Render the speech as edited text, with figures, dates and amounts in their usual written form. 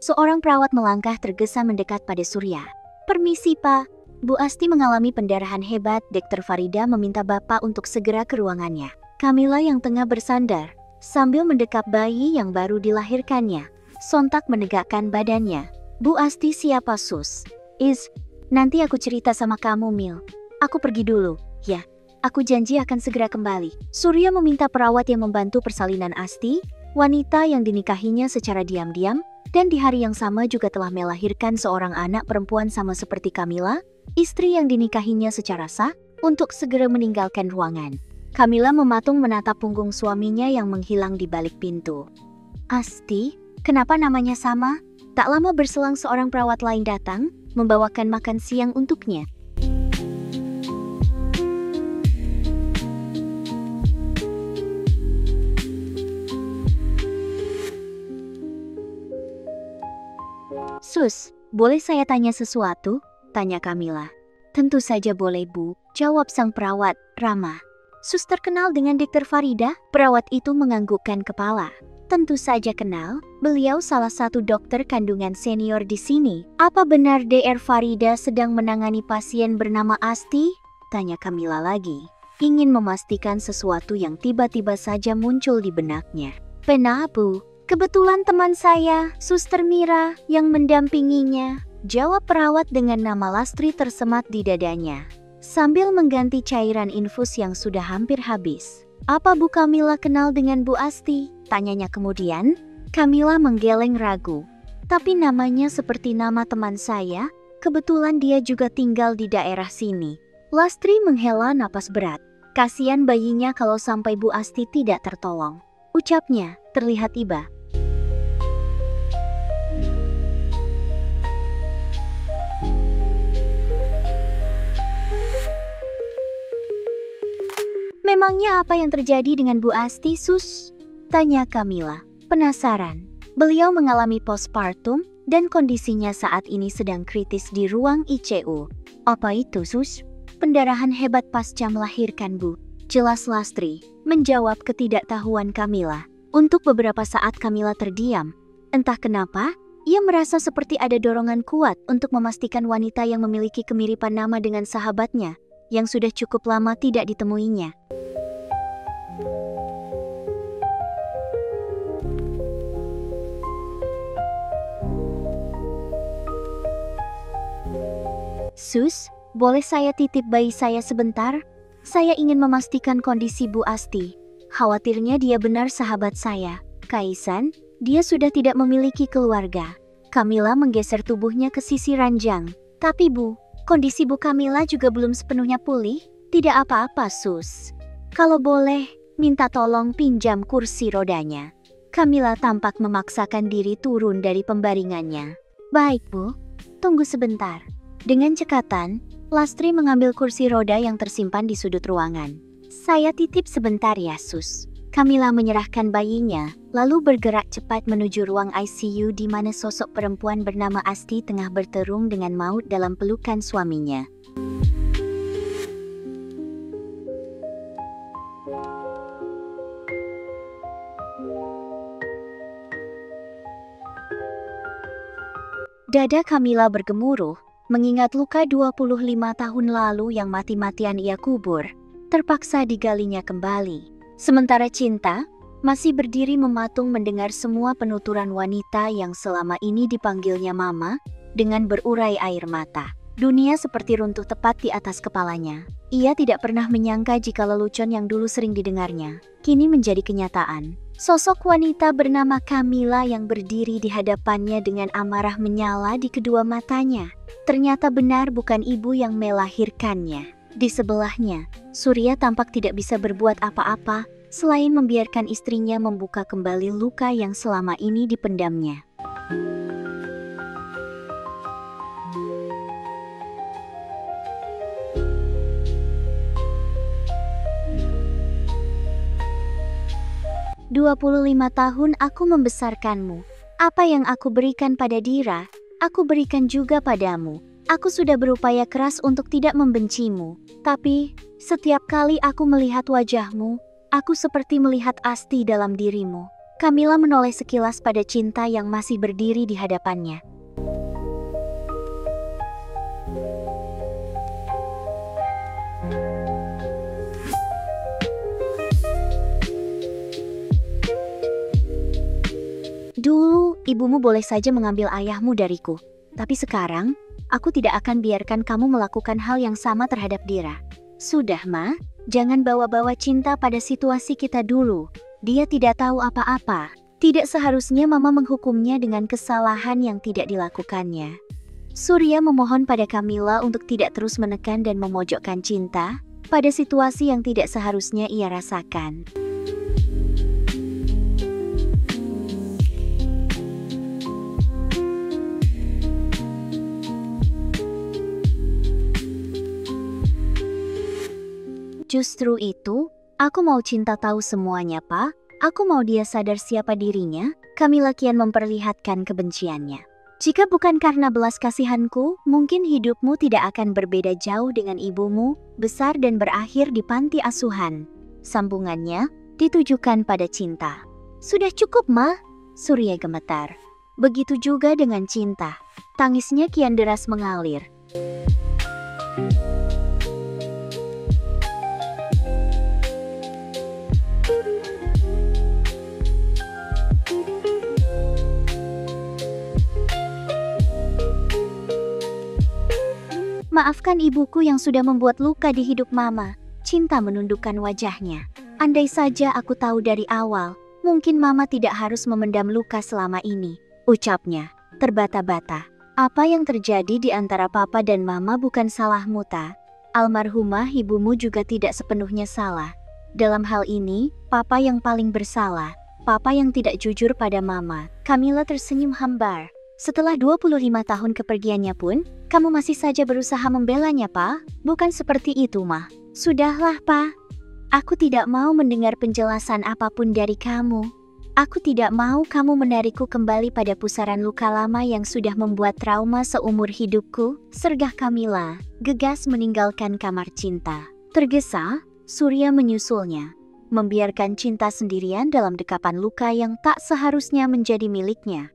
Seorang perawat melangkah tergesa mendekat pada Surya. "Permisi, Pak. Bu Asti mengalami pendarahan hebat. Dr. Farida meminta Bapak untuk segera ke ruangannya." Kamila yang tengah bersandar, sambil mendekap bayi yang baru dilahirkannya, sontak menegakkan badannya. "Bu Asti siapa, Sus?" Nanti aku cerita sama kamu, Mil. Aku pergi dulu." "Ya, aku janji akan segera kembali." Surya meminta perawat yang membantu persalinan Asti, wanita yang dinikahinya secara diam-diam, dan di hari yang sama juga telah melahirkan seorang anak perempuan sama seperti Kamila, istri yang dinikahinya secara sah, untuk segera meninggalkan ruangan. Kamila mematung menatap punggung suaminya yang menghilang di balik pintu. "Asti, kenapa namanya sama?" Tak lama berselang seorang perawat lain datang, membawakan makan siang untuknya. "Sus, boleh saya tanya sesuatu?" tanya Kamila. "Tentu saja boleh, Bu," jawab sang perawat, ramah. "Sus terkenal dengan Dr. Farida?" Perawat itu menganggukkan kepala. "Tentu saja kenal, beliau salah satu dokter kandungan senior di sini." "Apa benar Dr. Farida sedang menangani pasien bernama Asti?" tanya Kamila lagi, ingin memastikan sesuatu yang tiba-tiba saja muncul di benaknya. "Benar, Bu. Kebetulan teman saya, Suster Mira, yang mendampinginya," jawab perawat dengan nama Lastri tersemat di dadanya, sambil mengganti cairan infus yang sudah hampir habis. "Apa Bu Kamila kenal dengan Bu Asti?" tanyanya kemudian. Kamila menggeleng ragu. "Tapi namanya seperti nama teman saya, kebetulan dia juga tinggal di daerah sini." Lastri menghela napas berat. Kasihan bayinya kalau sampai Bu Asti tidak tertolong, ucapnya terlihat iba. "Memangnya apa yang terjadi dengan Bu Asti, Sus?" tanya Kamila, penasaran. Beliau mengalami postpartum dan kondisinya saat ini sedang kritis di ruang ICU. "Apa itu, Sus?" "Pendarahan hebat pasca melahirkan, Bu," jelas Lastri, menjawab ketidaktahuan Kamila. Untuk beberapa saat Kamila terdiam. Entah kenapa, ia merasa seperti ada dorongan kuat untuk memastikan wanita yang memiliki kemiripan nama dengan sahabatnya, yang sudah cukup lama tidak ditemuinya. "Sus, boleh saya titip bayi saya sebentar? Saya ingin memastikan kondisi Bu Asti. Khawatirnya dia benar sahabat saya, Kaisan. Dia sudah tidak memiliki keluarga." Kamila menggeser tubuhnya ke sisi ranjang. "Tapi Bu, kondisi Bu Kamila juga belum sepenuhnya pulih." "Tidak apa-apa, Sus. Kalau boleh, minta tolong pinjam kursi rodanya." Kamila tampak memaksakan diri turun dari pembaringannya. "Baik, Bu. Tunggu sebentar." Dengan cekatan, Lastri mengambil kursi roda yang tersimpan di sudut ruangan. "Saya titip sebentar ya, Sus." Kamila menyerahkan bayinya, lalu bergerak cepat menuju ruang ICU di mana sosok perempuan bernama Asti tengah berterung dengan maut dalam pelukan suaminya. Dada Kamila bergemuruh, mengingat luka 25 tahun lalu yang mati-matian ia kubur, terpaksa digalinya kembali. Sementara Cinta masih berdiri mematung mendengar semua penuturan wanita yang selama ini dipanggilnya Mama dengan berurai air mata. Dunia seperti runtuh tepat di atas kepalanya. Ia tidak pernah menyangka jika lelucon yang dulu sering didengarnya kini menjadi kenyataan. Sosok wanita bernama Kamila yang berdiri di hadapannya dengan amarah menyala di kedua matanya. Ternyata benar bukan ibu yang melahirkannya. Di sebelahnya, Surya tampak tidak bisa berbuat apa-apa selain membiarkan istrinya membuka kembali luka yang selama ini dipendamnya. "25 tahun aku membesarkanmu. Apa yang aku berikan pada Dira, aku berikan juga padamu. Aku sudah berupaya keras untuk tidak membencimu. Tapi, setiap kali aku melihat wajahmu, aku seperti melihat Asti dalam dirimu. Camilla menoleh sekilas pada Cinta yang masih berdiri di hadapannya. Dulu, ibumu boleh saja mengambil ayahmu dariku. Tapi sekarang, aku tidak akan biarkan kamu melakukan hal yang sama terhadap Dira. Sudah, Ma. Jangan bawa-bawa Cinta pada situasi kita dulu. Dia tidak tahu apa-apa. Tidak seharusnya Mama menghukumnya dengan kesalahan yang tidak dilakukannya. Surya memohon pada Camilla untuk tidak terus menekan dan memojokkan Cinta pada situasi yang tidak seharusnya ia rasakan. Justru itu, aku mau Cinta tahu semuanya, Pak. Aku mau dia sadar siapa dirinya. Camilla kian memperlihatkan kebenciannya. Jika bukan karena belas kasihanku, mungkin hidupmu tidak akan berbeda jauh dengan ibumu, besar dan berakhir di panti asuhan. Sambungannya ditujukan pada Cinta. Sudah cukup, Ma. Surya gemetar. Begitu juga dengan Cinta. Tangisnya kian deras mengalir. Maafkan ibuku yang sudah membuat luka di hidup Mama. Cinta menundukkan wajahnya. Andai saja aku tahu dari awal, mungkin Mama tidak harus memendam luka selama ini. Ucapnya, terbata-bata. Apa yang terjadi di antara Papa dan Mama bukan salahmu, Ta. Almarhumah ibumu juga tidak sepenuhnya salah. Dalam hal ini, Papa yang paling bersalah. Papa yang tidak jujur pada Mama. Camilla tersenyum hambar. Setelah 25 tahun kepergiannya pun, kamu masih saja berusaha membelanya, Pa? Bukan seperti itu, Ma. Sudahlah, Pa. Aku tidak mau mendengar penjelasan apapun dari kamu. Aku tidak mau kamu menarikku kembali pada pusaran luka lama yang sudah membuat trauma seumur hidupku. Sergah Camilla, gegas meninggalkan kamar Cinta. Tergesa, Surya menyusulnya, membiarkan Cinta sendirian dalam dekapan luka yang tak seharusnya menjadi miliknya.